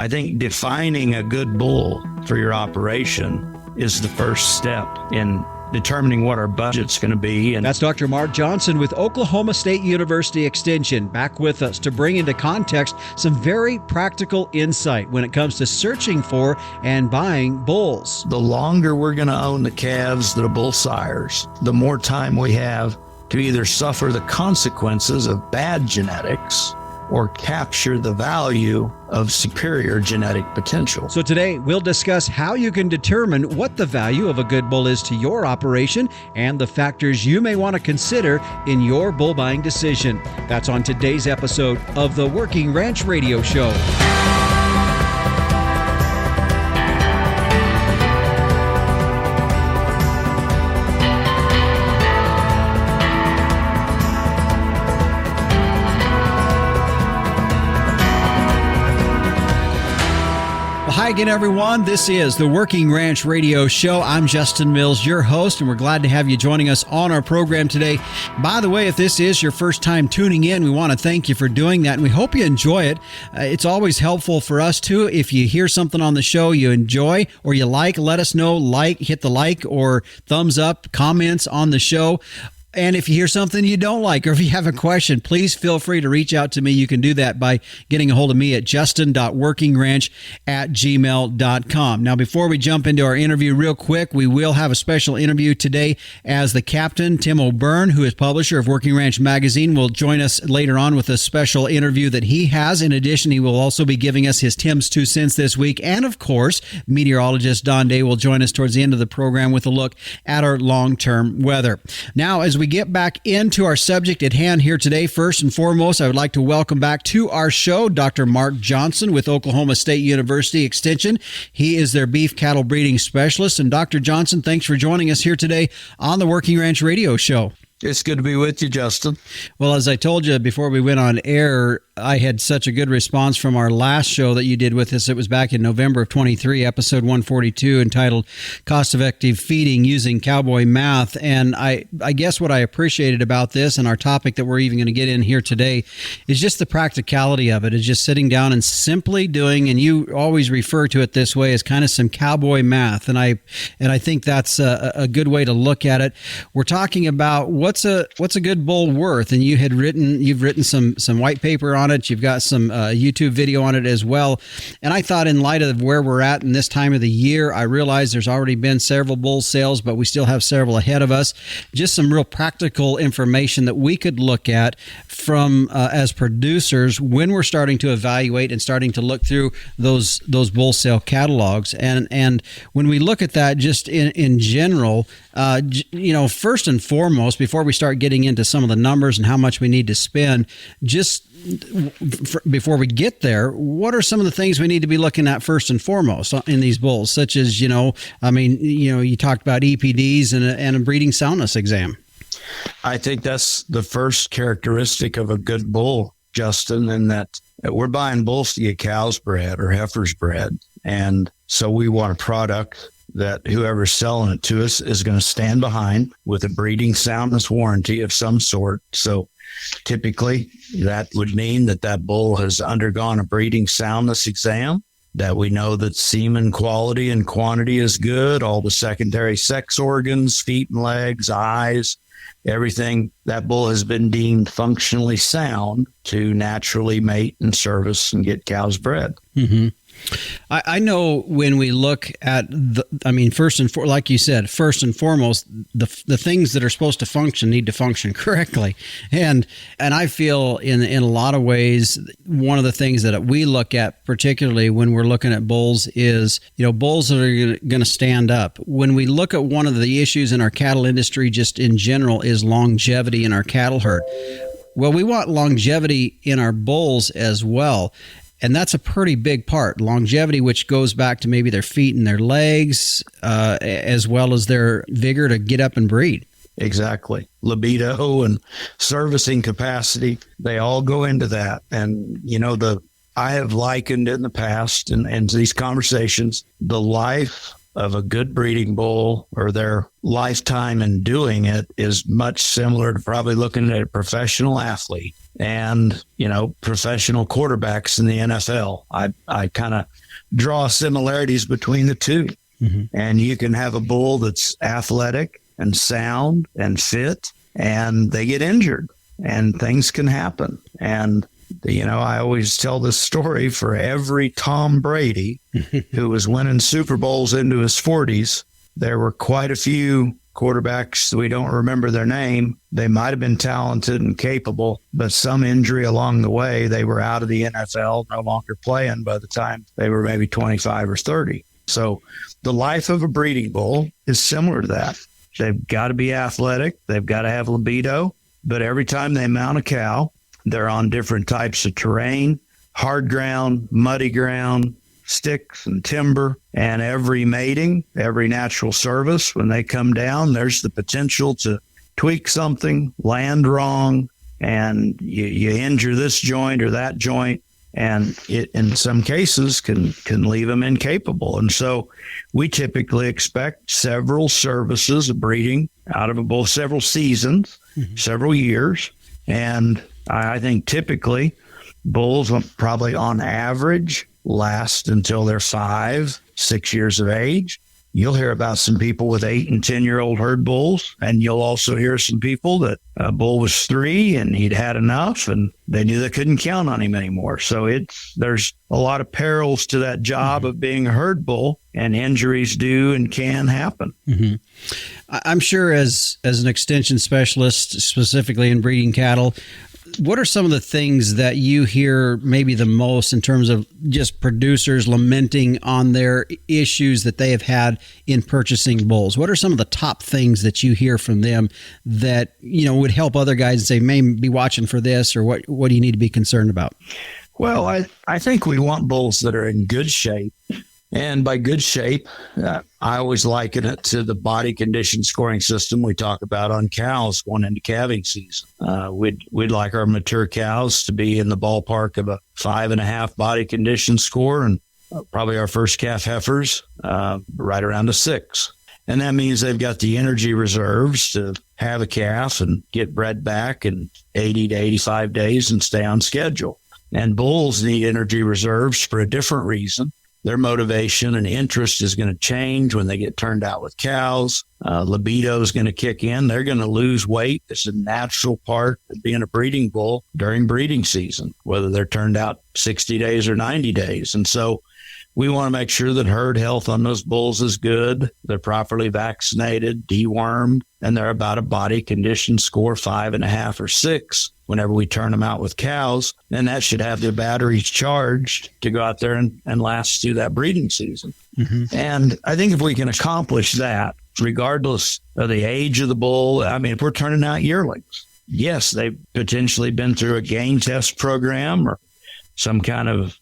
I think defining a good bull for your operation is the first step in determining what our budget's going to be. And that's Dr. Mark Johnson with Oklahoma State University Extension, back with us to bring into context some very practical insight when it comes to searching for and buying bulls. The longer we're going to own the calves that are bull sires, the more time we have to either suffer the consequences of bad genetics or capture the value of superior genetic potential. So today, we'll discuss how you can determine what the value of a good bull is to your operation and the factors you may want to consider in your bull buying decision. That's on today's episode of the Working Ranch Radio Show. Hi again, everyone. This is the Working Ranch Radio Show. I'm Justin Mills, your host, and we're glad to have you joining us on our program today. By the way, if this is your first time tuning in, we want to thank you for doing that, and we hope you enjoy it. It's always helpful for us, too. If you hear something on the show you enjoy or you like, let us know. Hit the like or thumbs up comments on the show. And if you hear something you don't like, or if you have a question, please feel free to reach out to me. You can do that by getting a hold of me at justin.workingranch@gmail.com. Now, before we jump into our interview real quick, we will have a special interview today as the captain, Tim O'Byrne, who is publisher of Working Ranch Magazine, will join us later on with a special interview that he has. In addition, he will also be giving us his Tim's 2 cents this week. And of course, meteorologist Don Day will join us towards the end of the program with a look at our long-term weather. Now, as we get back into our subject at hand here today, first and foremost, I would like to welcome back to our show Dr. Mark Johnson with Oklahoma State University Extension. He is their beef cattle breeding specialist. And Dr. Johnson, thanks for joining us here today on the Working Ranch Radio Show. It's good to be with you, Justin. Well, as I told you before we went on air, I had such a good response from our last show that you did with us. It was back in November of 23, episode 142, entitled Cost-Effective Feeding Using Cowboy Math. And I guess what I appreciated about this and our topic that we're even going to get in here today is just the practicality of it, is just sitting down and simply doing, and you always refer to it this way, as kind of some cowboy math. And I think that's a good way to look at it. We're talking about what's a good bull worth, and you've written some white paper on it. You've got some YouTube video on it as well. And I thought, in light of where we're at in this time of the year, I realize there's already been several bull sales, but we still have several ahead of us. Just some real practical information that we could look at from as producers when we're starting to evaluate and starting to look through those bull sale catalogs. And when we look at that, just in general, first and foremost, before we start getting into some of the numbers and how much we need to spend, just before we get there, what are some of the things we need to be looking at first and foremost in these bulls, such as, you talked about EPDs and a breeding soundness exam? I think that's the first characteristic of a good bull, Justin, in that we're buying bulls to get cows bred or heifers bred. And so we want a product that whoever's selling it to us is going to stand behind with a breeding soundness warranty of some sort. So typically that would mean that bull has undergone a breeding soundness exam, that we know that semen quality and quantity is good, all the secondary sex organs, feet and legs, eyes, everything. That bull has been deemed functionally sound to naturally mate and service and get cows bred. Mm-hmm. I know when we look at like you said, first and foremost, the things that are supposed to function need to function correctly. And I feel in a lot of ways, one of the things that we look at, particularly when we're looking at bulls, is, bulls that are going to stand up. When we look at one of the issues in our cattle industry, just in general, is longevity in our cattle herd. Well, we want longevity in our bulls as well. And that's a pretty big part, longevity, which goes back to maybe their feet and their legs, as well as their vigor to get up and breed. Exactly. Libido and servicing capacity, they all go into that. And, I have likened in the past and these conversations, the life of a good breeding bull or their lifetime in doing it is much similar to probably looking at a professional athlete and, professional quarterbacks in the NFL. I kind of draw similarities between the two. And you can have a bull that's athletic and sound and fit, and they get injured and things can happen. And, I always tell this story for every Tom Brady who was winning Super Bowls into his 40s. There were quite a few quarterbacks, we don't remember their name. They might have been talented and capable, but some injury along the way, they were out of the NFL, no longer playing by the time they were maybe 25 or 30. So the life of a breeding bull is similar to that. They've got to be athletic. They've got to have libido. But every time they mount a cow, they're on different types of terrain, hard ground, muddy ground, sticks and timber. And every mating, every natural service, when they come down, there's the potential to tweak something, land wrong, and you injure this joint or that joint. And it, in some cases, can leave them incapable. And so we typically expect several services of breeding out of a bull, several seasons, several years. And I think typically bulls probably on average last until they're 5, 6 years of age. You'll hear about some people with 8 and 10-year-old herd bulls, and you'll also hear some people that a bull was 3 and he'd had enough and they knew they couldn't count on him anymore. So there's a lot of perils to that job of being a herd bull, and injuries do and can happen. I'm sure as an extension specialist, specifically in breeding cattle, what are some of the things that you hear maybe the most in terms of just producers lamenting on their issues that they have had in purchasing bulls? What are some of the top things that you hear from them that, would help other guys and say, maybe be watching for this, or what do you need to be concerned about? Well, I think we want bulls that are in good shape. And by good shape, I always liken it to the body condition scoring system we talk about on cows going into calving season. We'd like our mature cows to be in the ballpark of a 5.5 body condition score, and probably our first calf heifers right around a 6. And that means they've got the energy reserves to have a calf and get bred back in 80 to 85 days and stay on schedule. And bulls need energy reserves for a different reason. Their motivation and interest is going to change when they get turned out with cows. Libido is going to kick in. They're going to lose weight. It's a natural part of being a breeding bull during breeding season, whether they're turned out 60 days or 90 days. And so we want to make sure that herd health on those bulls is good. They're properly vaccinated, dewormed, and they're about a body condition score 5.5 or 6 whenever we turn them out with cows. And that should have their batteries charged to go out there and last through that breeding season. And I think if we can accomplish that, regardless of the age of the bull, if we're turning out yearlings, yes, they've potentially been through a gain test program or some kind of,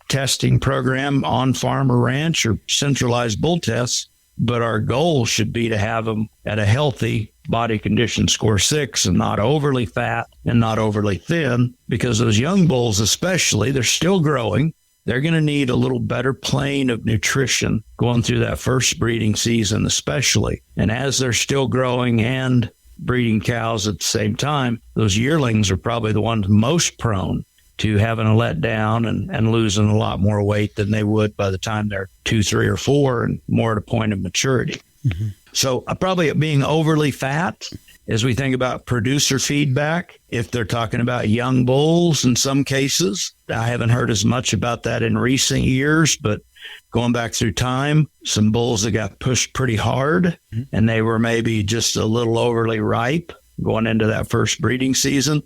testing program on farm or ranch or centralized bull tests. But our goal should be to have them at a healthy body condition score 6 and not overly fat and not overly thin, because those young bulls especially, they're still growing. They're going to need a little better plane of nutrition going through that first breeding season especially. And as they're still growing and breeding cows at the same time, those yearlings are probably the ones most prone to having a letdown and losing a lot more weight than they would by the time they're 2, 3, or 4 and more at a point of maturity. So probably being overly fat, as we think about producer feedback, if they're talking about young bulls in some cases, I haven't heard as much about that in recent years, but going back through time, some bulls that got pushed pretty hard and they were maybe just a little overly ripe going into that first breeding season.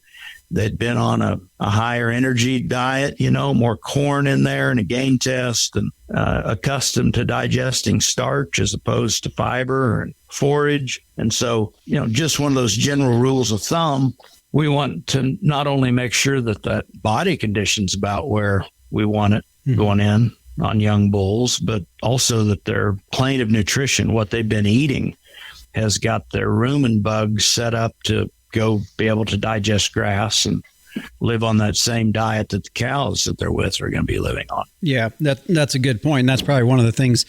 They'd been on a higher energy diet, more corn in there and a gain test, and accustomed to digesting starch as opposed to fiber and forage. And so, just one of those general rules of thumb, we want to not only make sure that that body condition's about where we want it going in on young bulls, but also that their plane of nutrition, what they've been eating, has got their rumen bugs set up to go be able to digest grass and live on that same diet that the cows that they're with are going to be living on. Yeah, that's a good point. And that's probably one of the things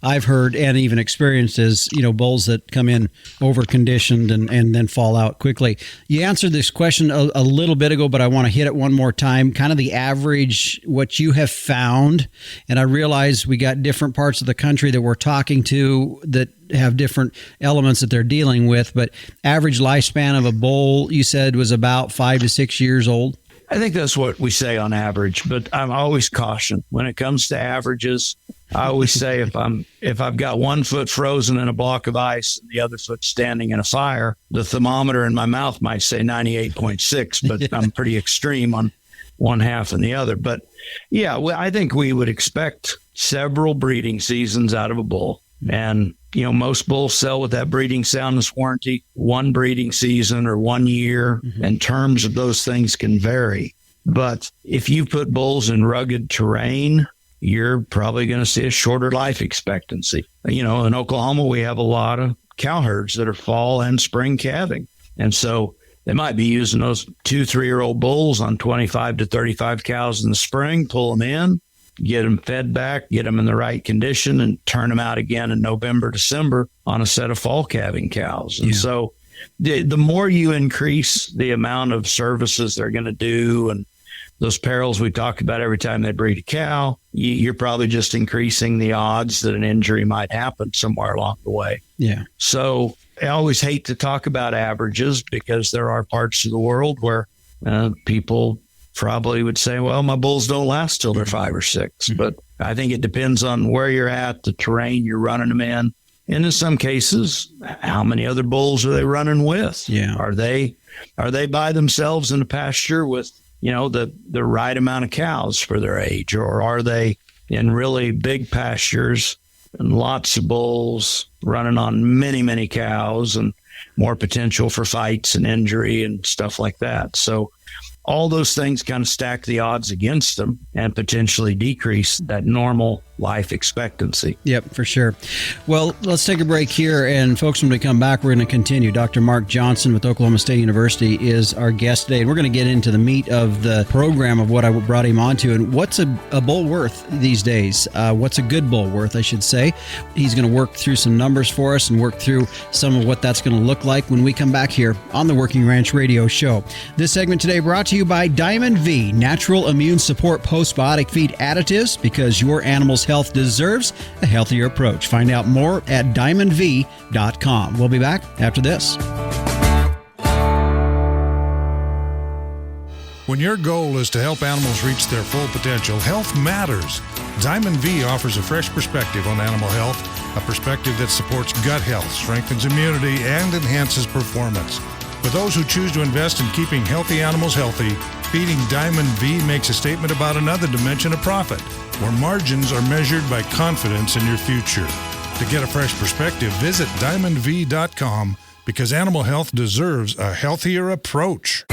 I've heard and even experienced is, bulls that come in over-conditioned and then fall out quickly. You answered this question a little bit ago, but I want to hit it one more time, kind of the average, what you have found. And I realize we got different parts of the country that we're talking to that have different elements that they're dealing with, but average lifespan of a bull, you said, was about 5 to 6 years old. I think that's what we say on average, but I'm always cautioned when it comes to averages. I always say if I've got one foot frozen in a block of ice and the other foot standing in a fire, the thermometer in my mouth might say 98.6, but I'm pretty extreme on one half and the other. But yeah, well, I think we would expect several breeding seasons out of a bull. And, most bulls sell with that breeding soundness warranty, one breeding season or 1 year, and terms of those things can vary. But if you put bulls in rugged terrain, you're probably going to see a shorter life expectancy. In Oklahoma, we have a lot of cow herds that are fall and spring calving. And so they might be using those 2-3-year-old bulls on 25 to 35 cows in the spring, pull them in, get them fed back, get them in the right condition, and turn them out again in November, December on a set of fall calving cows. And so the more you increase the amount of services they're going to do and those perils we talk about every time they breed a cow, you're probably just increasing the odds that an injury might happen somewhere along the way. Yeah. So I always hate to talk about averages because there are parts of the world where people probably would say, well, my bulls don't last till they're 5 or 6. But I think it depends on where you're at, the terrain you're running them in. And in some cases, how many other bulls are they running with? Yeah. Are they by themselves in a pasture with, the right amount of cows for their age? Or are they in really big pastures and lots of bulls running on many, many cows and more potential for fights and injury and stuff like that? So all those things kind of stack the odds against them and potentially decrease that normal life expectancy. Yep, for sure. Well, let's take a break here. And folks, when we come back, we're going to continue. Dr. Mark Johnson with Oklahoma State University is our guest today. And we're going to get into the meat of the program of what I brought him onto and what's a bull worth these days. What's a good bull worth, I should say. He's going to work through some numbers for us and work through some of what that's going to look like when we come back here on the Working Ranch Radio Show. This segment today brought to you by Diamond V, natural immune support postbiotic feed additives, because your animal's health deserves a healthier approach. Find out more at diamondv.com. We'll be back after this. When your goal is to help animals reach their full potential, health matters. Diamond V offers a fresh perspective on animal health, a perspective that supports gut health, strengthens immunity, and enhances performance. For those who choose to invest in keeping healthy animals healthy, feeding Diamond V makes a statement about another dimension of profit, where margins are measured by confidence in your future. To get a fresh perspective, visit diamondv.com, because animal health deserves a healthier approach.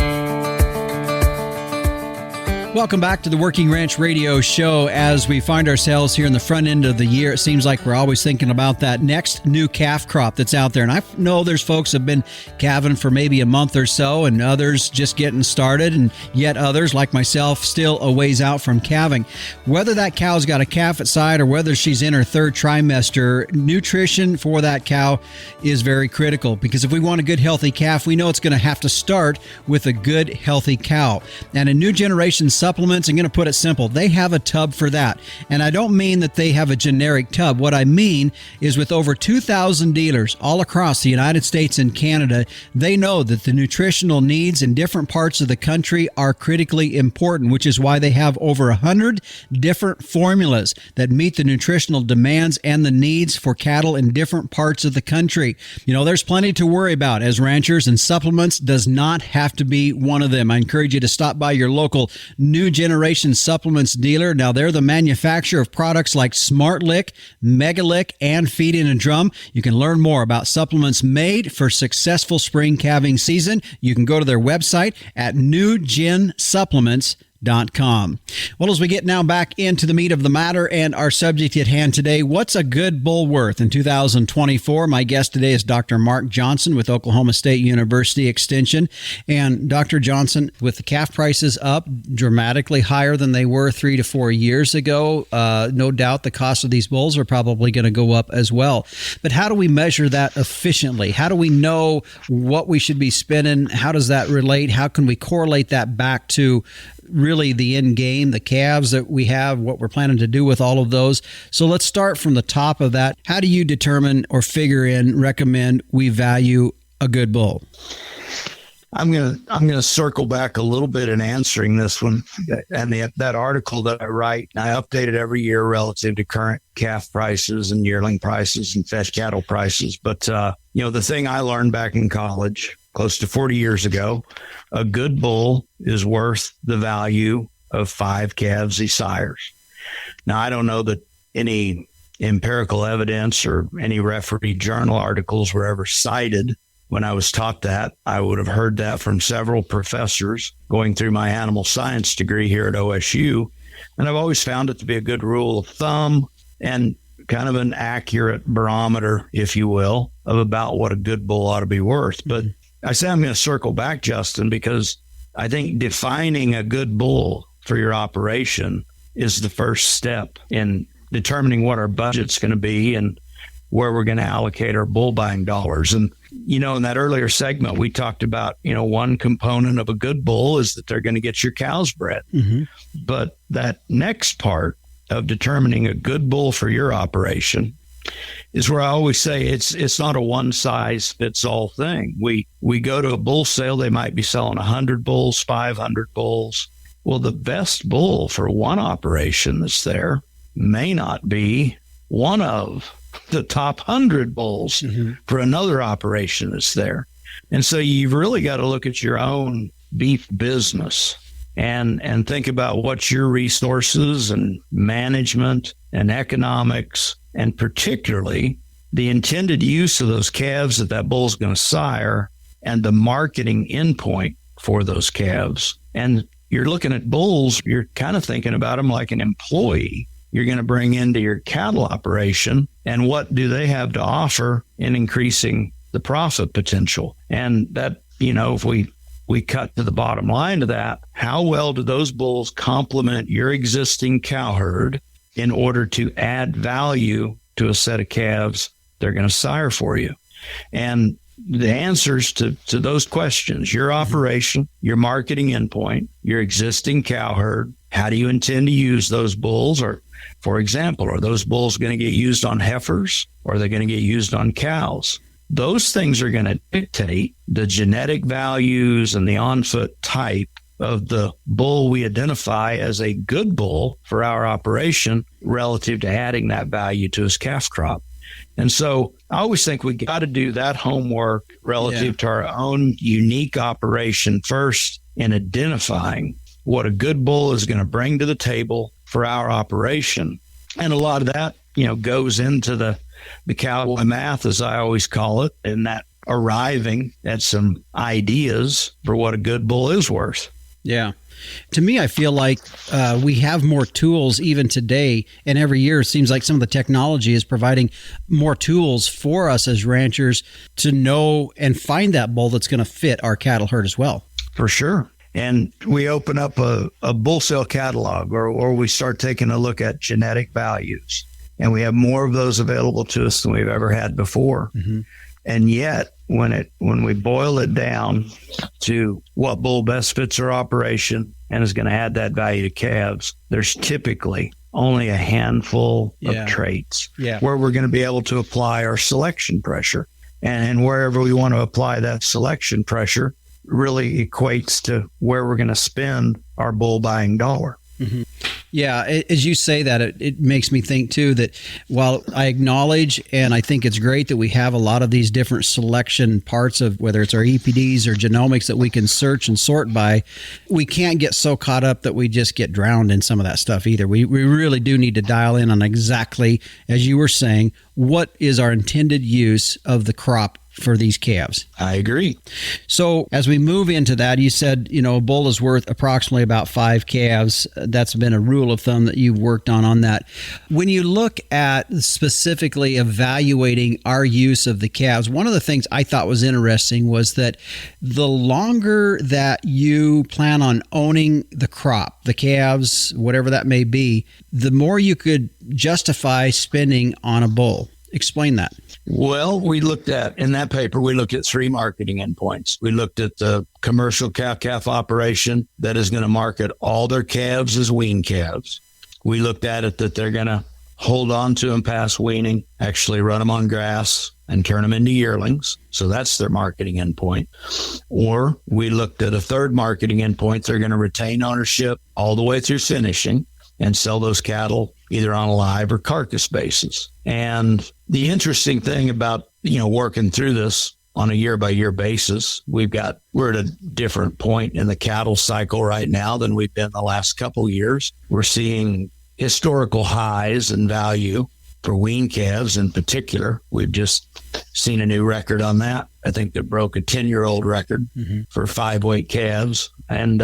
Welcome back to the Working Ranch Radio Show. As we find ourselves here in the front end of the year, it seems like we're always thinking about that next new calf crop that's out there. And I know there's folks have been calving for maybe a month or so, and others just getting started, and yet others, like myself, still a ways out from calving. Whether that cow's got a calf at side or whether she's in her third trimester, nutrition for that cow is very critical, because if we want a good, healthy calf, we know it's going to have to start with a good, healthy cow. And a new generation supplements, I'm going to put it simple, they have a tub for that. And I don't mean that they have a generic tub. What I mean is, with over 2,000 dealers all across the United States and Canada, they know that the nutritional needs in different parts of the country are critically important, which is why they have over 100 different formulas that meet the nutritional demands and the needs for cattle in different parts of the country. There's plenty to worry about as ranchers, and supplements does not have to be one of them. I encourage you to stop by your local New Generation Supplements dealer. Now, they're the manufacturer of products like SmartLick, Megalick, and Feed in a Drum. You can learn more about supplements made for successful spring calving season. You can go to their website at newgensupplements.com. Well, as we get now back into the meat of the matter and our subject at hand today, what's a good bull worth in 2024? My guest today is Dr. Mark Johnson with Oklahoma State University Extension. And Dr. Johnson, with the calf prices up dramatically higher than they were 3 to 4 years ago, no doubt the cost of these bulls are probably going to go up as well. But how do we measure that efficiently? How do we know what we should be spending? How does that relate? How can we correlate that back to really the end game, the calves that we have, what we're planning to do with all of those? So let's start from the top of that. How do you determine or recommend we value a good bull? I'm gonna circle back a little bit in answering this one. And that article that I write, I update it every year relative to current calf prices and yearling prices and fed cattle prices. But the thing I learned back in college, close to 40 years ago, a good bull is worth the value of 5 calves he sires. Now, I don't know that any empirical evidence or any referee journal articles were ever cited when I was taught that. I would have heard that from several professors going through my animal science degree here at OSU. And I've always found it to be a good rule of thumb and kind of an accurate barometer, if you will, of about what a good bull ought to be worth. But I say I'm going to circle back, Justin, because I think defining a good bull for your operation is the first step in determining what our budget's going to be and where we're going to allocate our bull buying dollars. And, in that earlier segment, we talked about, one component of a good bull is that they're going to get your cows bred. Mm-hmm. But that next part of determining a good bull for your operation is where I always say it's not a one size fits all thing. We go to a bull sale, they might be selling 100 bulls, 500 bulls. Well, the best bull for one operation that's there may not be one of the top 100 bulls for another operation that's there. And so you've really got to look at your own beef business and think about what your resources and management and economics, and particularly the intended use of those calves that bull's going to sire and the marketing endpoint for those calves. And you're looking at bulls, you're kind of thinking about them like an employee you're going to bring into your cattle operation, and what do they have to offer in increasing the profit potential. And that, if we cut to the bottom line of that, how well do those bulls complement your existing cow herd in order to add value to a set of calves they're going to sire for you? And the answers to those questions, your operation, your marketing endpoint, your existing cow herd, how do you intend to use those bulls? Or, for example, are those bulls going to get used on heifers, or are they going to get used on cows? Those things are going to dictate the genetic values and the on-foot type of the bull we identify as a good bull for our operation relative to adding that value to his calf crop. And so I always think we got to do that homework relative to our own unique operation first in identifying what a good bull is going to bring to the table for our operation. And a lot of that, goes into the cowboy math, as I always call it, and that arriving at some ideas for what a good bull is worth. Yeah. To me, I feel like we have more tools even today, and every year it seems like some of the technology is providing more tools for us as ranchers to know and find that bull that's going to fit our cattle herd as well. For sure. And we open up a bull sale catalog, or we start taking a look at genetic values, and we have more of those available to us than we've ever had before. Mm-hmm. And yet, when we boil it down to what bull best fits our operation and is going to add that value to calves, there's typically only a handful of traits where we're going to be able to apply our selection pressure. And wherever we want to apply that selection pressure really equates to where we're going to spend our bull buying dollar. Mm-hmm. Yeah, as you say that, it makes me think, too, that while I acknowledge and I think it's great that we have a lot of these different selection parts of whether it's our EPDs or genomics that we can search and sort by, we can't get so caught up that we just get drowned in some of that stuff either. We really do need to dial in on exactly, as you were saying, what is our intended use of the crop for these calves. I agree. So as we move into that, you said, a bull is worth approximately about 5 calves. That's been a rule of thumb that you've worked on that. When you look at specifically evaluating our use of the calves, one of the things I thought was interesting was that the longer that you plan on owning the crop, the calves, whatever that may be, the more you could justify spending on a bull. Explain that. Well, in that paper, we looked at 3 marketing endpoints. We looked at the commercial calf operation that is going to market all their calves as wean calves. We looked at it that they're going to hold on to them past weaning, actually run them on grass and turn them into yearlings. So that's their marketing endpoint. Or we looked at a third marketing endpoint. They're going to retain ownership all the way through finishing and sell those cattle either on a live or carcass basis. And the interesting thing about, working through this on a year-by-year basis, we're at a different point in the cattle cycle right now than we've been the last couple of years. We're seeing historical highs in value for wean calves in particular. We've just seen a new record on that. I think that broke a 10-year-old record for 5-weight calves. And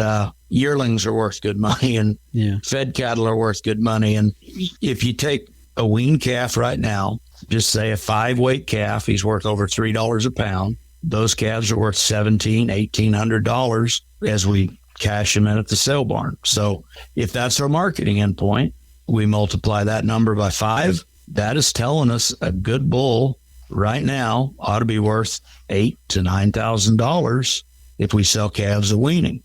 yearlings are worth good money, and fed cattle are worth good money. And if you take a wean calf right now, just say a 5-weight calf, he's worth over $3 a pound. Those calves are worth $1,700, $1,800 as we cash them in at the sale barn. So if that's our marketing endpoint, we multiply that number by 5. That is telling us a good bull right now ought to be worth $8,000 to $9,000 if we sell calves at weaning.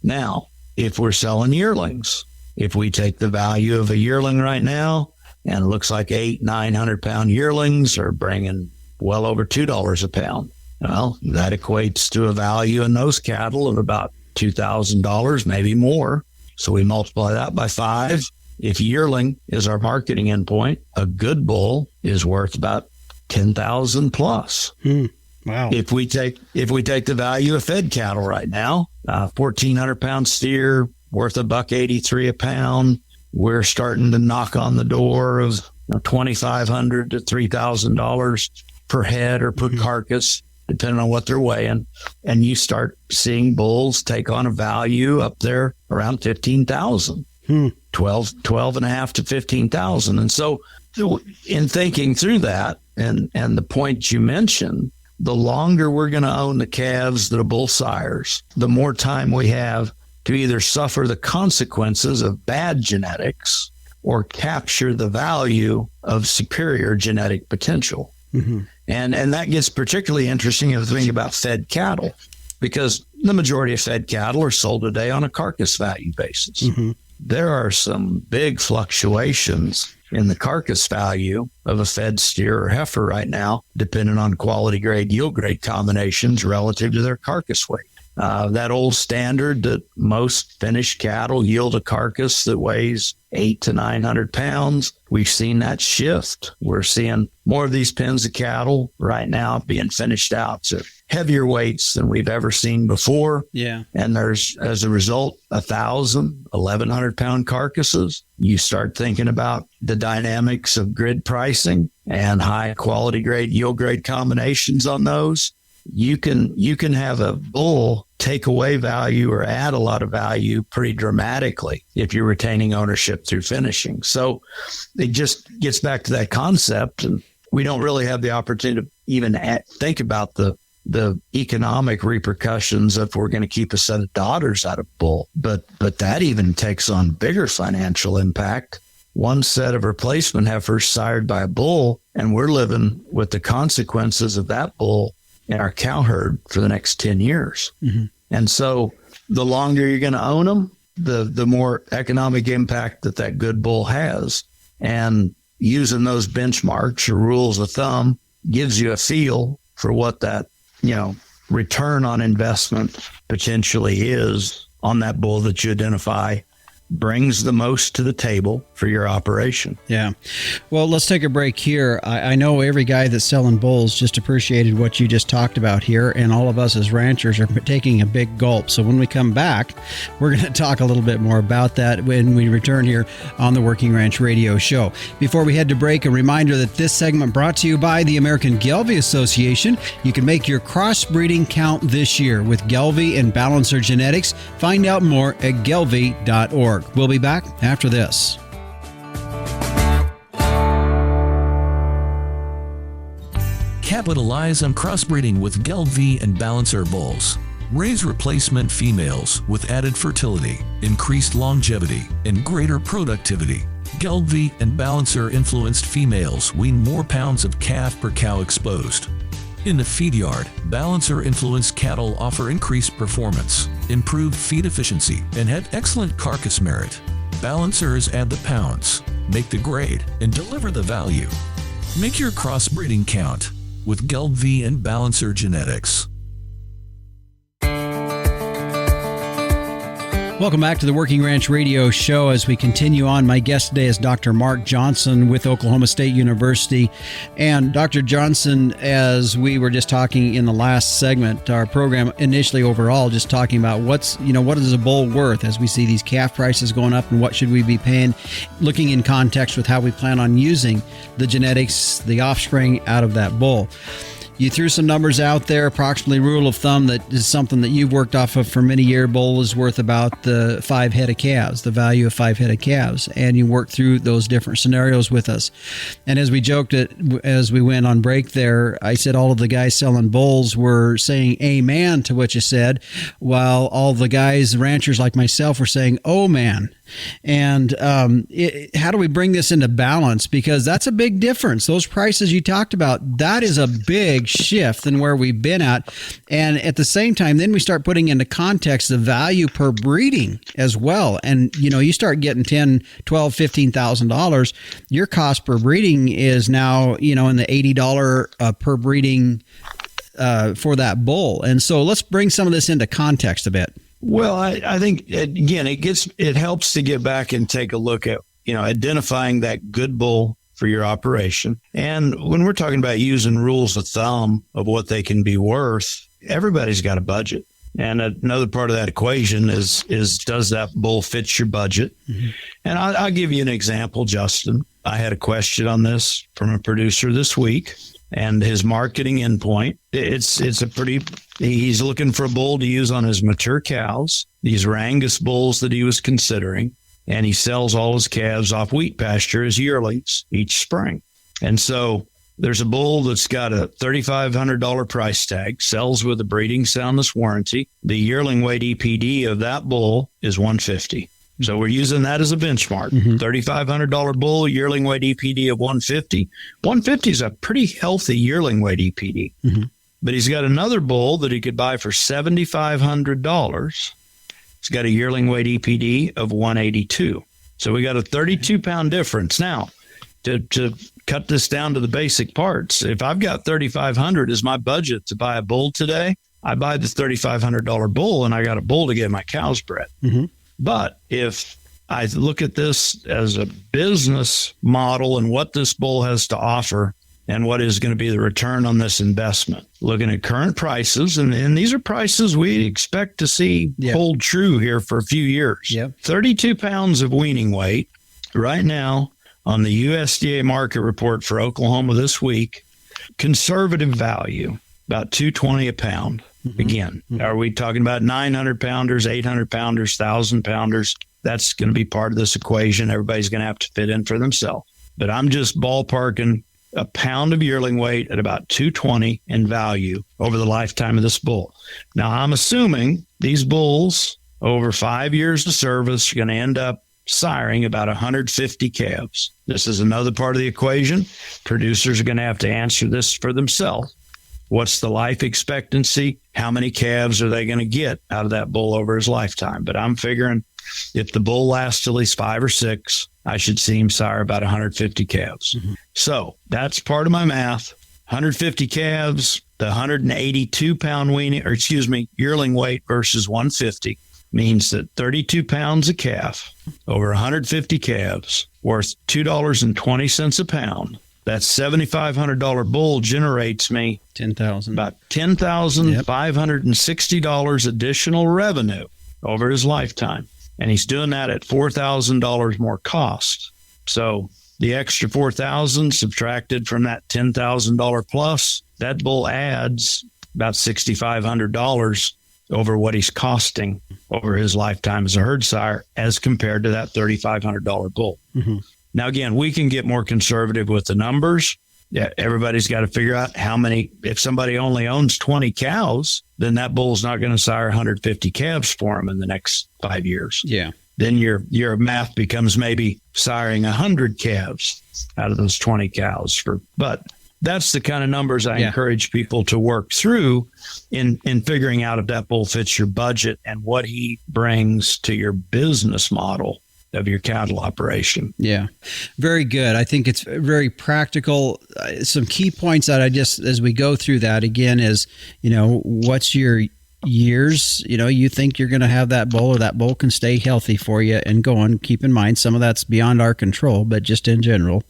Now, if we're selling yearlings, if we take the value of a yearling right now, and it looks like 800-900 pound yearlings are bringing well over $2 a pound. Well, that equates to a value in those cattle of about $2,000, maybe more. So we multiply that by 5. If yearling is our marketing endpoint, a good bull is worth about $10,000 plus. Wow. If we take the value of fed cattle right now, 1,400 pound steer worth $1.83 a pound. We're starting to knock on the door of $2,500 to $3,000 per head or per carcass, depending on what they're weighing. And you start seeing bulls take on a value up there around $15,000, 12.5 to $15,000. And so in thinking through that and the point you mentioned, the longer we're going to own the calves that are bull sires, the more time we have to either suffer the consequences of bad genetics or capture the value of superior genetic potential. And that gets particularly interesting if you think about fed cattle, because the majority of fed cattle are sold today on a carcass value basis. There are some big fluctuations in the carcass value of a fed steer or heifer right now, depending on quality grade, yield grade combinations relative to their carcass weight. That old standard that most finished cattle yield a carcass that weighs 800 to 900 pounds. We've seen that shift. We're seeing more of these pens of cattle right now being finished out to heavier weights than we've ever seen before. Yeah. And there's, as a result, 1,000, 1,100 pound carcasses. You start thinking about the dynamics of grid pricing and high quality grade, yield grade combinations on those. You can have a bull take away value or add a lot of value pretty dramatically if you're retaining ownership through finishing. So it just gets back to that concept, and we don't really have the opportunity to even think about the economic repercussions if we're going to keep a set of daughters out of bull. But that even takes on bigger financial impact. One set of replacement heifers sired by a bull, and we're living with the consequences of that bull in our cow herd for the next 10 years. And so the longer you're going to own them, the more economic impact that good bull has. And using those benchmarks or rules of thumb gives you a feel for what that, return on investment potentially is on that bull that you identify brings the most to the table for your operation. Yeah. Well, let's take a break here. I know every guy that's selling bulls just appreciated what you just talked about here, and all of us as ranchers are taking a big gulp. So when we come back, we're going to talk a little bit more about that when we return here on the Working Ranch Radio Show. Before we head to break, a reminder that this segment brought to you by the American Gelbvieh Association. You can make your crossbreeding count this year with Gelbvieh and Balancer Genetics. Find out more at gelbvieh.org. We'll be back after this. Capitalize on crossbreeding with Gelbvieh and Balancer bulls. Raise replacement females with added fertility, increased longevity, and greater productivity. Gelbvieh and Balancer influenced females wean more pounds of calf per cow exposed. In the feed yard, Balancer influenced cattle offer increased performance, improved feed efficiency, and have excellent carcass merit. Balancers add the pounds, make the grade, and deliver the value. Make your crossbreeding count with Gelbvieh and Balancer Genetics. Welcome back to the Working Ranch Radio Show. As we continue on, my guest today is Dr. Mark Johnson with Oklahoma State University. And Dr. Johnson, as we were just talking in the last segment, our program initially overall just talking about what is a bull worth as we see these calf prices going up and what should we be paying, looking in context with how we plan on using the genetics, the offspring out of that bull. You threw some numbers out there, approximately rule of thumb that is something that you've worked off of for many years. Bull is worth about the 5 head of calves, the value of 5 head of calves. And you worked through those different scenarios with us. And as we joked as we went on break there, I said all of the guys selling bulls were saying amen to what you said, while all the guys, ranchers like myself, were saying, oh man. And how do we bring this into balance? Because that's a big difference. Those prices you talked about, that is a big shift than where we've been at. And at the same time, then we start putting into context the value per breeding as well. And, you start getting $10,000, $12,000, $15,000. Your cost per breeding is now, in the $80 per breeding for that bull. And so let's bring some of this into context a bit. Well, I think, again, it helps to get back and take a look at, identifying that good bull for your operation. And when we're talking about using rules of thumb of what they can be worth, everybody's got a budget. And another part of that equation is does that bull fit your budget? Mm-hmm. And I'll give you an example, Justin. I had a question on this from a producer this week. And his marketing endpoint, he's looking for a bull to use on his mature cows. These are Angus bulls that he was considering. And he sells all his calves off wheat pasture as yearlings each spring. And so there's a bull that's got a $3,500 price tag, sells with a breeding soundness warranty. The yearling weight EPD of that bull is 150. So we're using that as a benchmark. Mm-hmm. $3,500 bull, yearling weight EPD of 150. 150 is a pretty healthy yearling weight EPD. Mm-hmm. But he's got another bull that he could buy for $7,500. It's got a yearling weight EPD of 182. So we got a 32-pound difference. Now, to cut this down to the basic parts, if I've got $3,500 as my budget to buy a bull today, I buy the $3,500 bull and I got a bull to get my cows bred. Mm-hmm. But if I look at this as a business model and what this bull has to offer and what is going to be the return on this investment, looking at current prices, and these are prices we expect to see hold true here for a few years. Yep. 32 pounds of weaning weight right now on the USDA market report for Oklahoma this week, conservative value, about $220 a pound. Mm-hmm. Again, are we talking about 900 pounders, 800 pounders, 1,000 pounders? That's going to be part of this equation. Everybody's going to have to fit in for themselves. But I'm just ballparking a pound of yearling weight at about $220 in value over the lifetime of this bull. Now, I'm assuming these bulls over 5 years of service are going to end up siring about 150 calves. This is another part of the equation. Producers are going to have to answer this for themselves. What's the life expectancy? How many calves are they going to get out of that bull over his lifetime? But I'm figuring if the bull lasts at least 5 or 6, I should see him sire about 150 calves. Mm-hmm. So that's part of my math. 150 calves, the 182-pound yearling weight versus 150. means that 32 pounds a calf, over 150 calves, worth $2.20 a pound, that $7,500 bull generates me about $10,560 additional revenue over his lifetime. And he's doing that at $4,000 more cost. So the extra $4,000 subtracted from that $10,000 plus, that bull adds about $6,500 over what he's costing over his lifetime as a herd sire as compared to that $3,500 bull. Mm-hmm. Now, again, we can get more conservative with the numbers. Yeah, everybody's got to figure out how many. If somebody only owns 20 cows, then that bull's not going to sire 150 calves for him in the next 5 years. Yeah. Then your math becomes maybe siring 100 calves out of those 20 cows. But that's the kind of numbers I encourage people to work through in figuring out if that bull fits your budget and what he brings to your business model of your cattle operation. Yeah, very good. I think it's very practical. Some key points that as we go through that again is, what's your years, you think you're going to have that bull, or that bull can stay healthy for you and go on. Keep in mind, some of that's beyond our control, but just in general.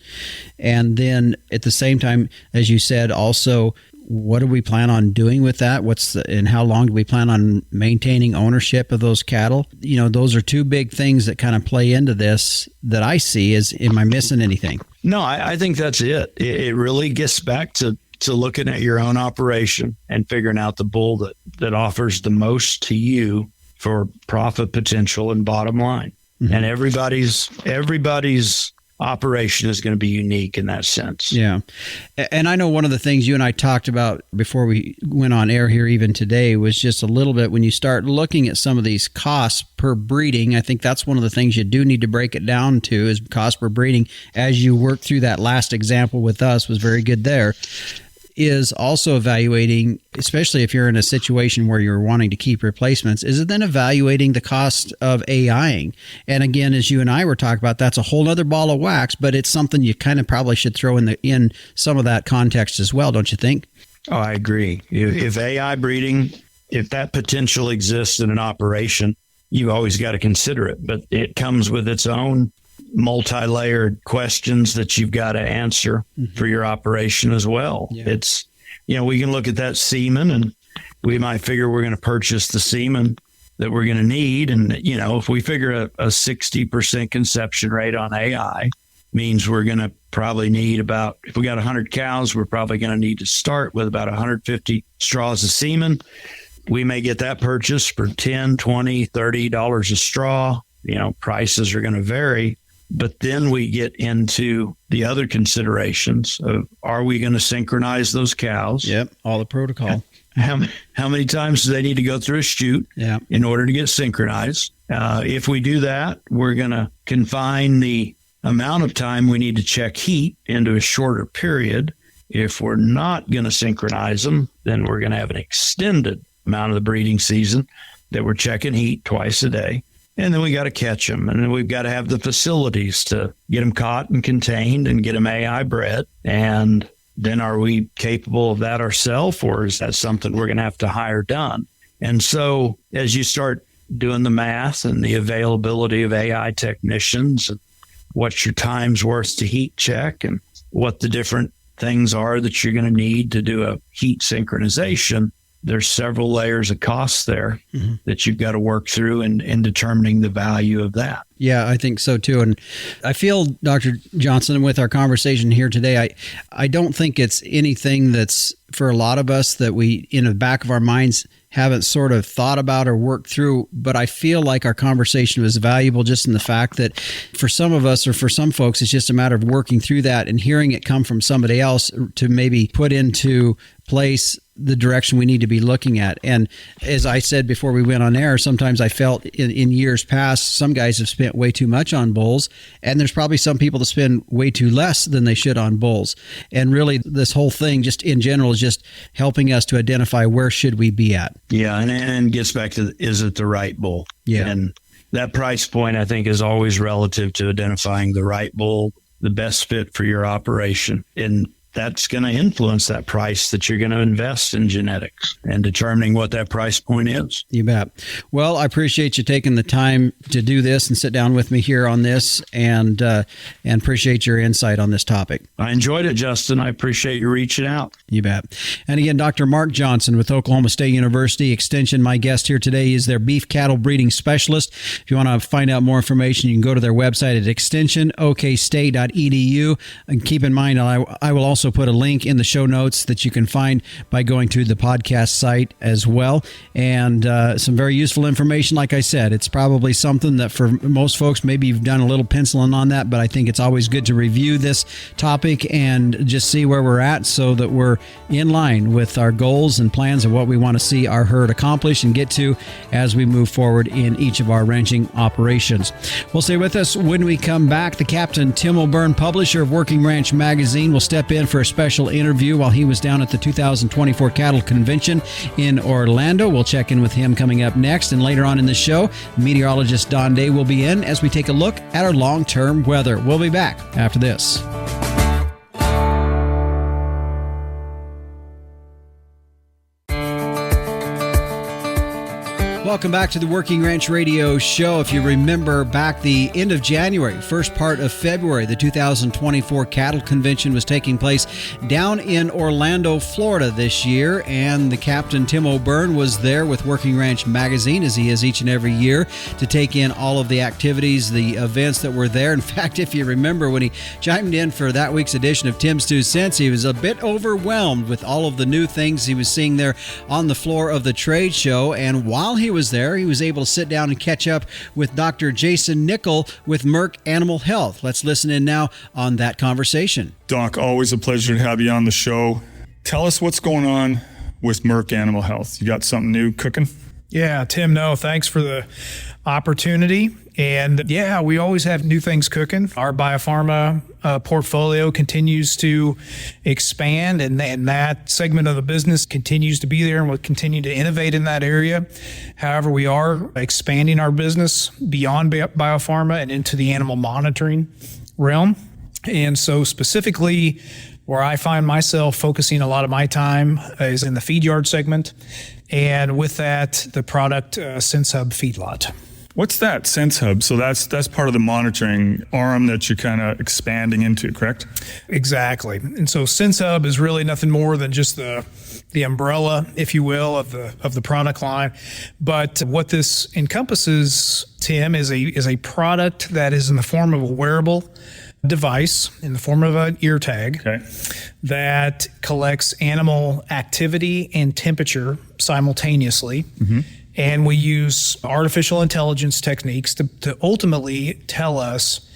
And then at the same time, as you said, also, what do we plan on doing with that? And how long do we plan on maintaining ownership of those cattle? Those are two big things that kind of play into this that I see. Am I missing anything? No, I think that's it. It really gets back to looking at your own operation and figuring out the bull that offers the most to you for profit potential and bottom line. Mm-hmm. And everybody's operation is going to be unique in that sense. Yeah. And I know one of the things you and I talked about before we went on air here even today was just a little bit when you start looking at some of these costs per breeding. I think that's one of the things you do need to break it down to is cost per breeding. As you work through that last example with us was very good there. Is also evaluating, especially if you're in a situation where you're wanting to keep replacements, is it then evaluating the cost of AIing? And again, as you and I were talking about, that's a whole other ball of wax, but it's something you kind of probably should throw in some of that context as well, don't you think? Oh, I agree. If AI breeding, if that potential exists in an operation, you've always got to consider it, but it comes with its own multi-layered questions that you've got to answer for your operation as well. Yeah. It's, we can look at that semen and we might figure we're going to purchase the semen that we're going to need. And, if we figure a 60% conception rate on AI means we're going to probably need if we got 100 cows, we're probably going to need to start with about 150 straws of semen. We may get that purchased for $10, $20, $30 a straw. Prices are going to vary. But then we get into the other considerations of, are we going to synchronize those cows? Yep, all the protocol. How many times do they need to go through a chute in order to get synchronized? If we do that, we're going to confine the amount of time we need to check heat into a shorter period. If we're not going to synchronize them, then we're going to have an extended amount of the breeding season that we're checking heat twice a day. And then we got to catch them. And then we've got to have the facilities to get them caught and contained and get them AI bred. And then are we capable of that ourselves, or is that something we're going to have to hire done? And so as you start doing the math and the availability of AI technicians, and what's your time's worth to heat check and what the different things are that you're going to need to do a heat synchronization, there's several layers of costs there that you've got to work through in determining the value of that. Yeah, I think so too. And I feel, Dr. Johnson, with our conversation here today, I don't think it's anything that's for a lot of us that we, in the back of our minds, haven't sort of thought about or worked through. But I feel like our conversation was valuable just in the fact that for some of us, or for some folks, it's just a matter of working through that and hearing it come from somebody else to maybe put into place the direction we need to be looking at. And as I said before we went on air, sometimes I felt in years past, some guys have spent way too much on bulls, and there's probably some people that spend way too less than they should on bulls. And really, this whole thing just in general is just helping us to identify where should we be at. Yeah, and gets back to, is it the right bull? Yeah. And that price point, I think, is always relative to identifying the right bull, the best fit for your operation. And that's going to influence that price that you're going to invest in genetics and determining what that price point is. You bet. Well, I appreciate you taking the time to do this and sit down with me here on this, and appreciate your insight on this topic. I enjoyed it, Justin. I appreciate you reaching out. You bet. And again, Dr. Mark Johnson with Oklahoma State University Extension. My guest here today is their beef cattle breeding specialist. If you want to find out more information, you can go to their website at extensionokstate.edu. And keep in mind, I will also put a link in the show notes that you can find by going to the podcast site as well. And some very useful information. Like I said, it's probably something that for most folks, maybe you've done a little penciling on that, but I think it's always good to review this topic and just see where we're at so that we're in line with our goals and plans of what we want to see our herd accomplish and get to as we move forward in each of our ranching operations. We'll stay with us when we come back. The Captain Tim O'Byrne, publisher of Working Ranch Magazine, will step in for a special interview while he was down at the 2024 Cattle Convention in Orlando. We'll check in with him coming up next. And later on in the show, meteorologist Don Day will be in as we take a look at our long-term weather. We'll be back after this. Welcome back to the Working Ranch Radio Show. If you remember back the end of January, first part of February, the 2024 Cattle Convention was taking place down in Orlando, Florida this year, and the Captain Tim O'Byrne was there with Working Ranch Magazine, as he is each and every year, to take in all of the activities, the events that were there. In fact, if you remember, when he chimed in for that week's edition of Tim's 2 Cents, he was a bit overwhelmed with all of the new things he was seeing there on the floor of the trade show, and while he was there, he was able to sit down and catch up with Dr. Jason Nickel with Merck Animal Health. Let's listen in now on that conversation. Doc, always a pleasure to have you on the show. Tell us what's going on with Merck Animal Health. You got something new cooking? Yeah, Tim, no, thanks for the opportunity. And yeah, we always have new things cooking. Our biopharma portfolio continues to expand, and that segment of the business continues to be there, and we'll continue to innovate in that area. However, we are expanding our business beyond biopharma and into the animal monitoring realm. And so specifically, where I find myself focusing a lot of my time is in the feed yard segment, and with that, the product Sense Hub feedlot. What's that, Sense Hub? So that's part of the monitoring arm that you're kind of expanding into, correct? Exactly. And so Sense Hub is really nothing more than just the umbrella, if you will, of the product line. But what this encompasses, Tim, is a product that is in the form of a wearable device, in the form of an ear tag, that collects animal activity and temperature simultaneously. Mm-hmm. And we use artificial intelligence techniques to ultimately tell us,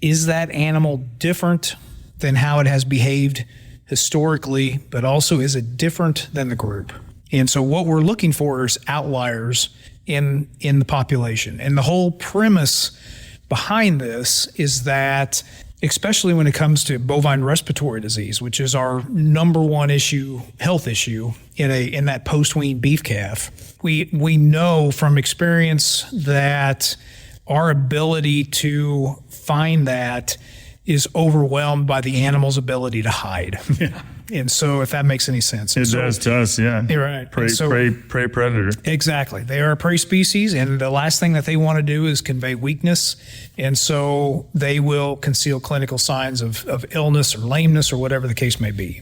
is that animal different than how it has behaved historically, but also is it different than the group? And so what we're looking for is outliers in the population. And the whole premise behind this is that, especially when it comes to bovine respiratory disease, which is our number one health issue in that post-wean beef calf, we know from experience that our ability to find that is overwhelmed by the animal's ability to hide. Yeah. And so if that makes any sense. It does to us, yeah. You're right. Prey predator. Exactly. They are a prey species, and the last thing that they want to do is convey weakness. And so they will conceal clinical signs of illness or lameness or whatever the case may be.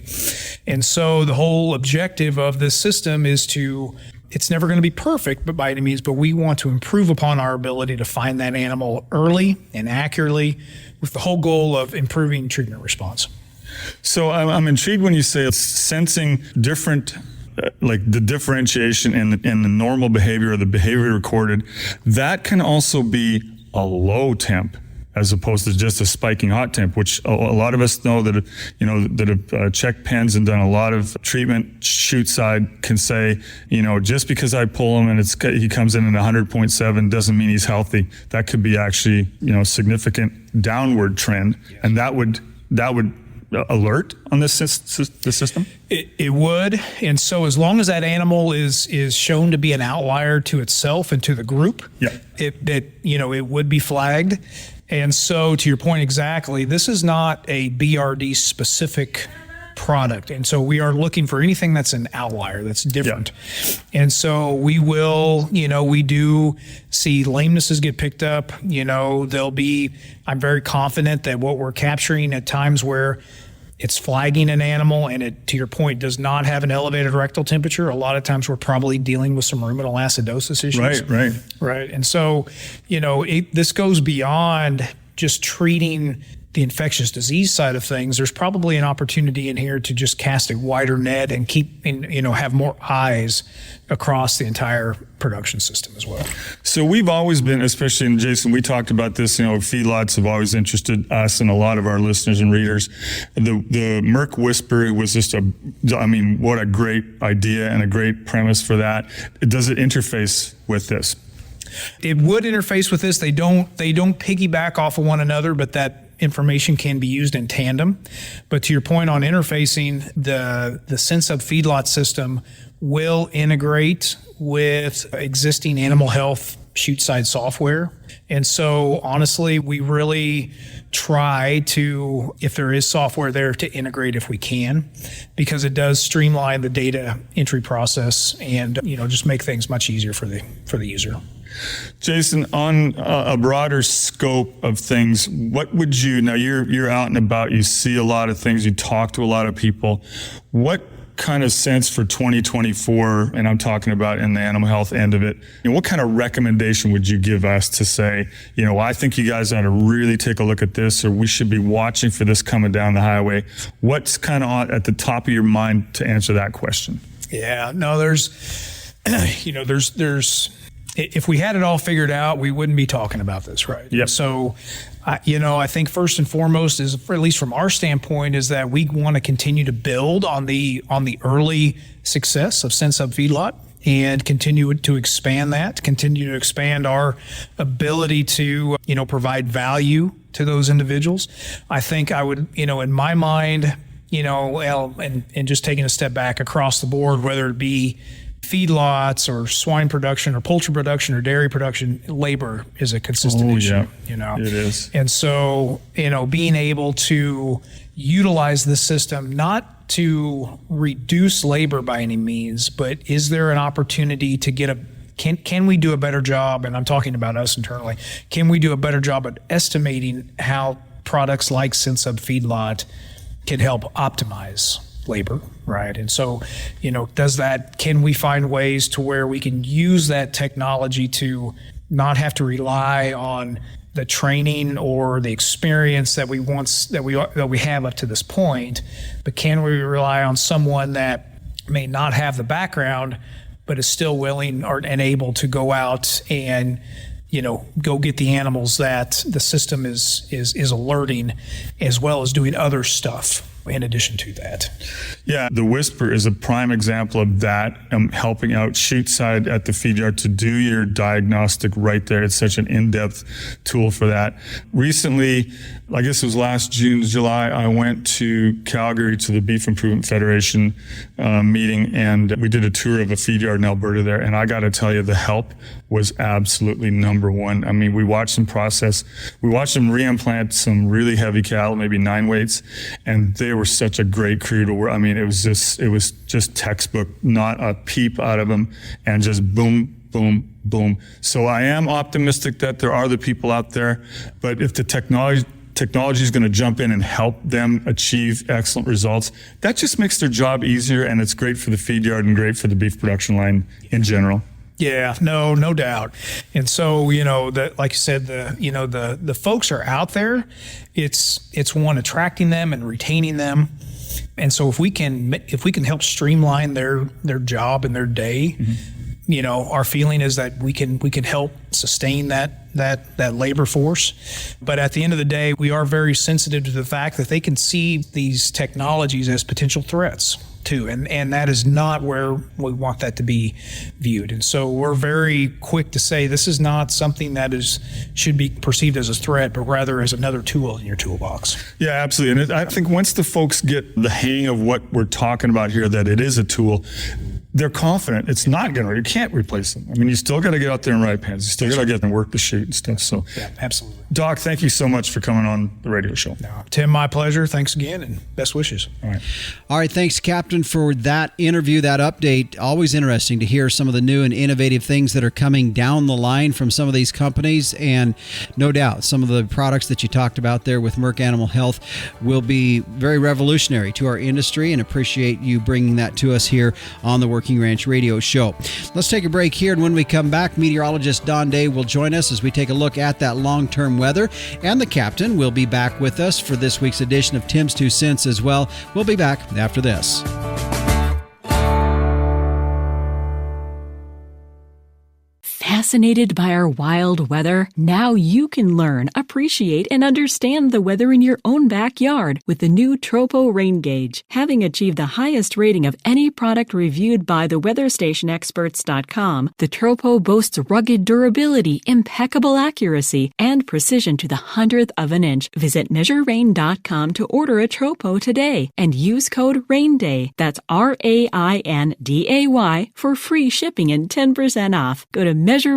And so the whole objective of this system is it's never going to be perfect, but by any means, but we want to improve upon our ability to find that animal early and accurately, with the whole goal of improving treatment response. So I'm intrigued when you say it's sensing different, like the differentiation in the normal behavior or the behavior recorded. That can also be a low temp as opposed to just a spiking hot temp, which a lot of us know that have checked pens and done a lot of treatment shoot side can say, just because I pull him and he comes in at 100.7 doesn't mean he's healthy. That could be actually, significant downward trend. Yes. And that would alert on this system? It would. And so as long as that animal is shown to be an outlier to itself and to the group, it would be flagged. And so to your point exactly, this is not a BRD specific product. And so we are looking for anything that's an outlier, that's different. Yeah. And so we will, we do see lamenesses get picked up. I'm very confident that what we're capturing at times where it's flagging an animal and it, to your point, does not have an elevated rectal temperature. A lot of times we're probably dealing with some ruminal acidosis issues. Right. And so, this goes beyond just treating the infectious disease side of things. There's probably an opportunity in here to just cast a wider net and have more eyes across the entire production system as well. So we've always been, especially in Jason, we talked about this, feedlots have always interested us and a lot of our listeners and readers. The Merck Whisper was just what a great idea and a great premise for that. Does it interface with this? It would interface with this. They don't piggyback off of one another, but that information can be used in tandem. But to your point on interfacing, the SenseHub feedlot system will integrate with existing animal health chute side software. And so honestly, we really try to, if there is software there, to integrate if we can, because it does streamline the data entry process and just make things much easier for the user. Jason, on a broader scope of things, what would now you're out and about, you see a lot of things, you talk to a lot of people. What kind of sense for 2024, and I'm talking about in the animal health end of it, what kind of recommendation would you give us to say, I think you guys ought to really take a look at this, or we should be watching for this coming down the highway? What's kind of at the top of your mind to answer that question? Yeah, no, there's if we had it all figured out, we wouldn't be talking about this, right? Yep. So, I think first and foremost is, at least from our standpoint, is that we want to continue to build on the early success of SenseHub Feedlot and continue to expand that, continue to expand our ability to, provide value to those individuals. I think I would, in my mind, and just taking a step back across the board, whether it be feedlots or swine production or poultry production or dairy production, labor is a consistent issue. Yeah. It is. And so, being able to utilize the system, not to reduce labor by any means, but is there an opportunity to get can we do a better job? And I'm talking about us internally. Can we do a better job at estimating how products like SenseHub Feedlot can help optimize labor, right? And so, can we find ways to where we can use that technology to not have to rely on the training or the experience that we have up to this point, but can we rely on someone that may not have the background, but is still willing and able to go out and go get the animals that the system is alerting, as well as doing other stuff in addition to that. Yeah, the Whisper is a prime example of that, helping out chute side at the feed yard to do your diagnostic right there. It's such an in-depth tool for that. Recently, I guess it was last June, July, I went to Calgary to the Beef Improvement Federation meeting, and we did a tour of a feed yard in Alberta there, and I got to tell you, the help was absolutely number one. I mean, we watched them reimplant some really heavy cattle, maybe 9 weights, and they were such a great crew to work. I mean, it was just textbook, not a peep out of them, and just boom, boom, boom. So I am optimistic that there are the people out there, but if the technology is going to jump in and help them achieve excellent results, that just makes their job easier, and it's great for the feed yard and great for the beef production line in general. Yeah, no doubt. And so, like you said, the folks are out there. It's one, attracting them and retaining them. And so if we can help streamline their job and their day, our feeling is that we can help sustain that labor force. But at the end of the day, we are very sensitive to the fact that they can see these technologies as potential threats too, and that is not where we want that to be viewed. And so we're very quick to say this is not something that should be perceived as a threat, but rather as another tool in your toolbox. Yeah, absolutely. And I think once the folks get the hang of what we're talking about here, that it is a tool, they're confident it's not going to, you can't replace them. I mean, you still got to get out there and ride pens. You still got to get and work the chute and stuff. So, Yeah, absolutely. Doc, thank you so much for coming on the radio show. No, Tim, my pleasure. Thanks again, and best wishes. All right. All right, thanks, Captain, for that interview, that update. Always interesting to hear some of the new and innovative things that are coming down the line from some of these companies. And no doubt, some of the products that you talked about there with Merck Animal Health will be very revolutionary to our industry, and appreciate you bringing that to us here on the Working Ranch Radio Show. Let's take a break here, and when we come back, meteorologist Don Day will join us as we take a look at that long-term weather, and the Captain will be back with us for this week's edition of Tim's Two Cents as well. We'll be back after this. Fascinated by our wild weather? Now you can learn, appreciate, and understand the weather in your own backyard with the new Tropo Rain Gauge. Having achieved the highest rating of any product reviewed by the weatherstationexperts.com, the Tropo boasts rugged durability, impeccable accuracy, and precision to the 100th of an inch. Visit measurerain.com to order a Tropo today and use code RAINDAY. That's RAINDAY for free shipping and 10% off. Go to measurerain.com.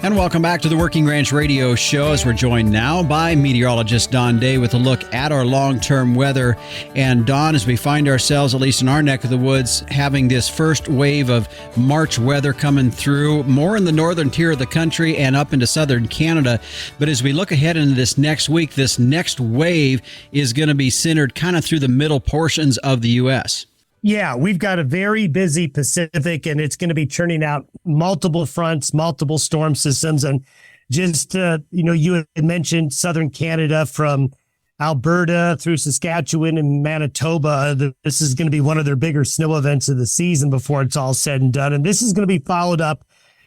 And welcome back to the Working Ranch Radio Show, as we're joined now by meteorologist Don Day with a look at our long-term weather. And Don, as we find ourselves, at least in our neck of the woods, having this first wave of March weather coming through, more in the northern tier of the country and up into southern Canada. But as we look ahead into this next week, this next wave is going to be centered kind of through the middle portions of the U.S. Yeah, we've got a very busy Pacific, and it's going to be churning out multiple fronts, multiple storm systems. And just, you had mentioned southern Canada from Alberta through Saskatchewan and Manitoba. This is going to be one of their bigger snow events of the season before it's all said and done. And this is going to be followed up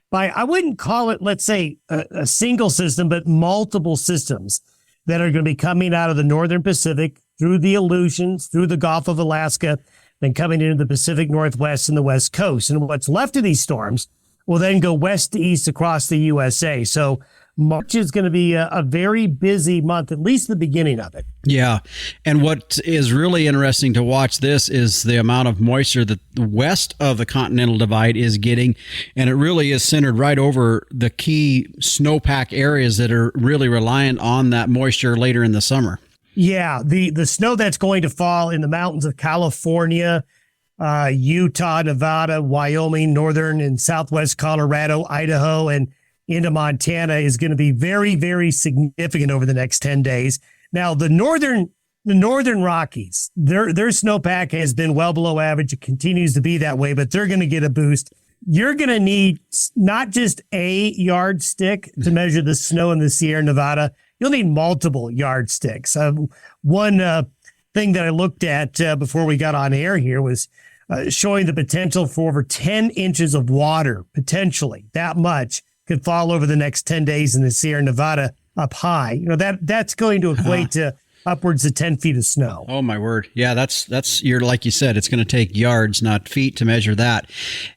by, I wouldn't call it, let's say, a single system, but multiple systems that are going to be coming out of the northern Pacific through the Aleutians, through the Gulf of Alaska, then coming into the Pacific Northwest and the West Coast. And what's left of these storms will then go west to east across the USA. So March is going to be a very busy month, at least the beginning of it. Yeah. And what is really interesting to watch this is the amount of moisture that the west of the Continental Divide is getting. And it really is centered right over the key snowpack areas that are really reliant on that moisture later in the summer. Yeah, the snow that's going to fall in the mountains of California, Utah, Nevada, Wyoming, northern and southwest Colorado, Idaho, and into Montana is going to be very, very significant over the next 10 days. Now, the northern Rockies, their snowpack has been well below average. It continues to be that way, but they're going to get a boost. You're going to need not just a yardstick to measure the snow in the Sierra Nevada. You'll need multiple yardsticks. One thing that I looked at before we got on air here was showing the potential for over 10 inches of water, potentially that much could fall over the next 10 days in the Sierra Nevada up high. That's going to equate to upwards of 10 feet of snow. Oh, my word. Yeah, that's you're like you said, it's going to take yards, not feet to measure that.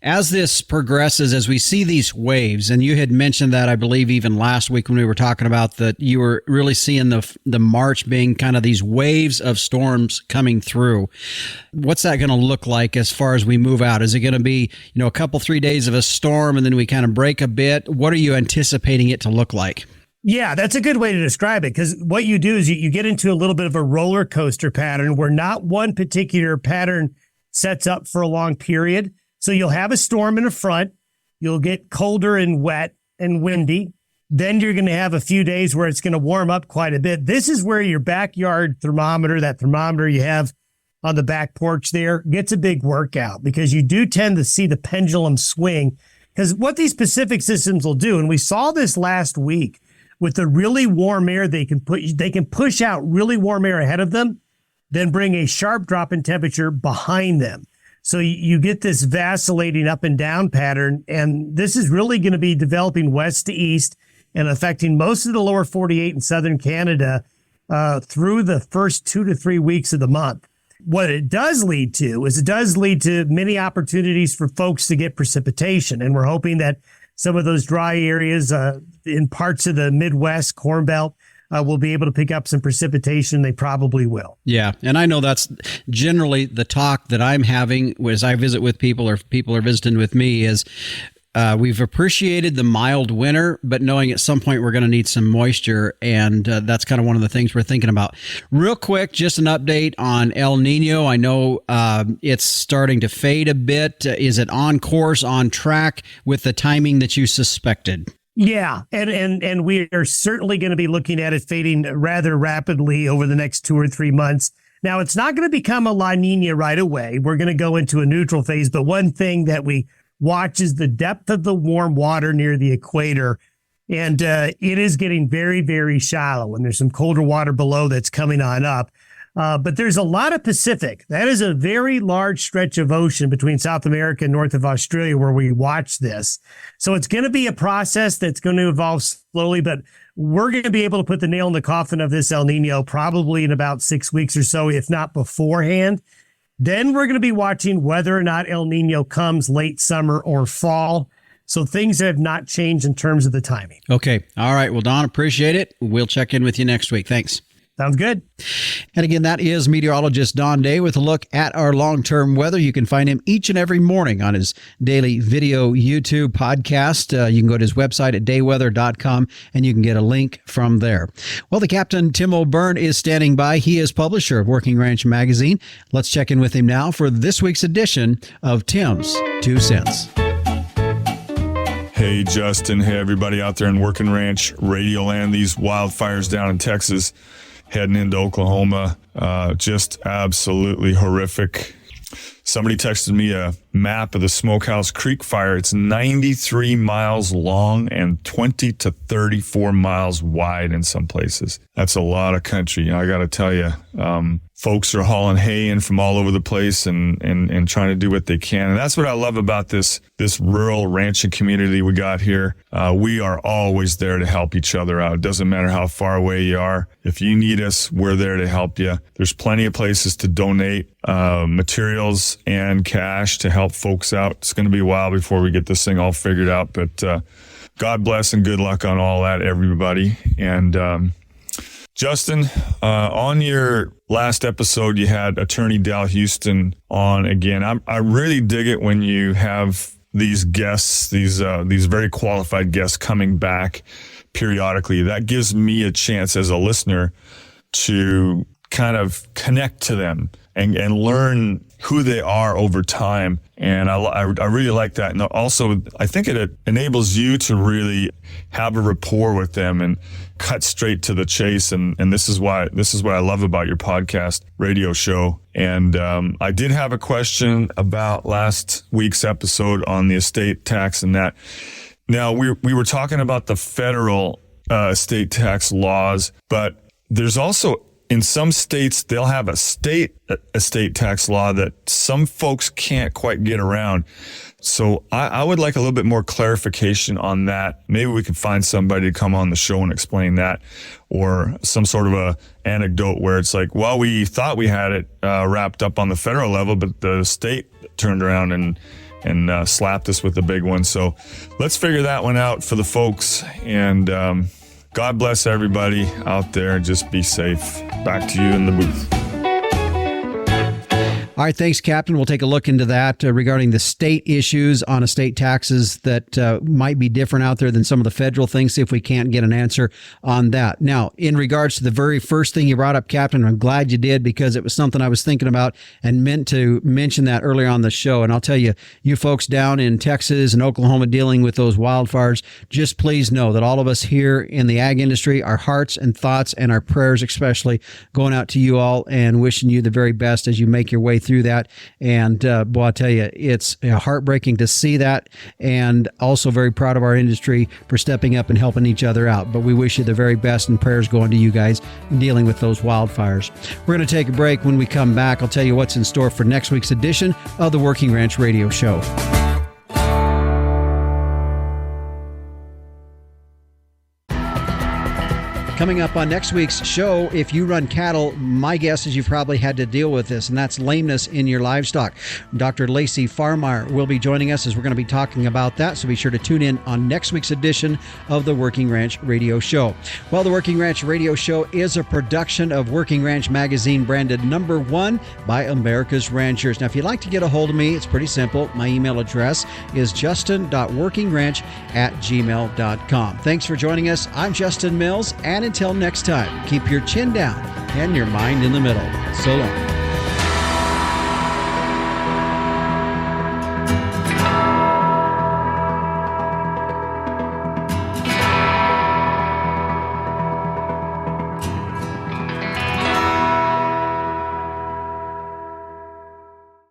As this progresses, as we see these waves, and you had mentioned that, I believe, even last week when we were talking about that, you were really seeing the March being kind of these waves of storms coming through. What's that going to look like as far as we move out? Is it going to be, a couple, 3 days of a storm and then we kind of break a bit? What are you anticipating it to look like? Yeah, that's a good way to describe it, because what you do is you get into a little bit of a roller coaster pattern where not one particular pattern sets up for a long period. So you'll have a storm in the front, you'll get colder and wet and windy. Then you're going to have a few days where it's going to warm up quite a bit. This is where your backyard thermometer, that thermometer you have on the back porch there, gets a big workout, because you do tend to see the pendulum swing. Because what these Pacific systems will do, and we saw this last week, with the really warm air, they can push out really warm air ahead of them, then bring a sharp drop in temperature behind them. So you get this vacillating up and down pattern, and this is really going to be developing west to east and affecting most of the lower 48 in southern Canada through the first 2 to 3 weeks of the month. What it does lead to is many opportunities for folks to get precipitation, and we're hoping that some of those dry areas in parts of the Midwest, Corn Belt, will be able to pick up some precipitation. They probably will. Yeah. And I know that's generally the talk that I'm having as I visit with people or people are visiting with me is we've appreciated the mild winter, but knowing at some point we're going to need some moisture. And that's kind of one of the things we're thinking about. Real quick, just an update on El Nino. I know it's starting to fade a bit. Is it on course, on track with the timing that you suspected? Yeah, and we are certainly going to be looking at it fading rather rapidly over the next 2 or 3 months. Now, it's not going to become a La Nina right away. We're going to go into a neutral phase, but one thing that we watch is the depth of the warm water near the equator. And it is getting very, very shallow. And there's some colder water below that's coming on up. But there's a lot of Pacific. That is a very large stretch of ocean between South America and north of Australia where we watch this. So it's going to be a process that's going to evolve slowly, but we're going to be able to put the nail in the coffin of this El Nino probably in about 6 weeks or so, if not beforehand. Then we're going to be watching whether or not El Nino comes late summer or fall. So things have not changed in terms of the timing. Okay. All right. Well, Don, appreciate it. We'll check in with you next week. Thanks. Sounds good. And again, that is meteorologist Don Day with a look at our long-term weather. You can find him each and every morning on his daily video YouTube podcast. You can go to his website at dayweather.com and you can get a link from there. Well, the Captain Tim O'Byrne is standing by. He is publisher of Working Ranch Magazine. Let's check in with him now for this week's edition of Tim's 2 Cents. Hey, Justin. Hey, everybody out there in Working Ranch Radio Land. These wildfires down in Texas heading into Oklahoma, just absolutely horrific. Somebody texted me a map of the Smokehouse Creek fire. It's 93 miles long and 20 to 34 miles wide in some places. That's a lot of country. I got to tell you, folks are hauling hay in from all over the place and trying to do what they can. And that's what I love about this rural ranching community we got here. We are always there to help each other out. It doesn't matter how far away you are. If you need us, we're there to help you. There's plenty of places to donate materials and cash to help folks out. It's going to be a while before we get this thing all figured out, but God bless and good luck on all that, everybody. And Justin, on your last episode, you had Attorney Dal Houston on again. I really dig it when you have these guests, these very qualified guests coming back periodically. That gives me a chance as a listener to kind of connect to them and learn who they are over time. And I really like that. And also, I think it enables you to really have a rapport with them and cut straight to the chase. And this is what I love about your podcast radio show. And I did have a question about last week's episode on the estate tax and that. Now, we were talking about the federal estate tax laws, but there's also in some states, they'll have a state estate tax law that some folks can't quite get around. So I would like a little bit more clarification on that. Maybe we could find somebody to come on the show and explain that, or some sort of a anecdote where it's like, well, we thought we had it wrapped up on the federal level, but the state turned around and slapped us with the big one. So let's figure that one out for the folks. And God bless everybody out there. Just be safe. Back to you in the booth. All right, thanks, Captain. We'll take a look into that regarding the state issues on estate taxes that might be different out there than some of the federal things, see if we can't get an answer on that. Now, in regards to the very first thing you brought up, Captain, I'm glad you did because it was something I was thinking about and meant to mention that earlier on the show. And I'll tell you, you folks down in Texas and Oklahoma dealing with those wildfires, just please know that all of us here in the ag industry, our hearts and thoughts and our prayers especially going out to you all and wishing you the very best as you make your way through that. And boy, I'll tell you, it's heartbreaking to see that, and also very proud of our industry for stepping up and helping each other out. But we wish you the very best, and prayers going to you guys dealing with those wildfires. We're going to take a break. When we come back, I'll tell you what's in store for next week's edition of the Working Ranch Radio Show. Coming up on next week's show, if you run cattle, my guess is you've probably had to deal with this, and that's lameness in your livestock. Dr. Lacey Farmeyer will be joining us as we're going to be talking about that, so be sure to tune in on next week's edition of the Working Ranch Radio Show. Well, the Working Ranch Radio Show is a production of Working Ranch Magazine, branded #1 by America's Ranchers. Now, if you'd like to get a hold of me, it's pretty simple. My email address is justin.workingranch@gmail.com. Thanks for joining us. I'm Justin Mills, and until next time, keep your chin down and your mind in the middle. So long.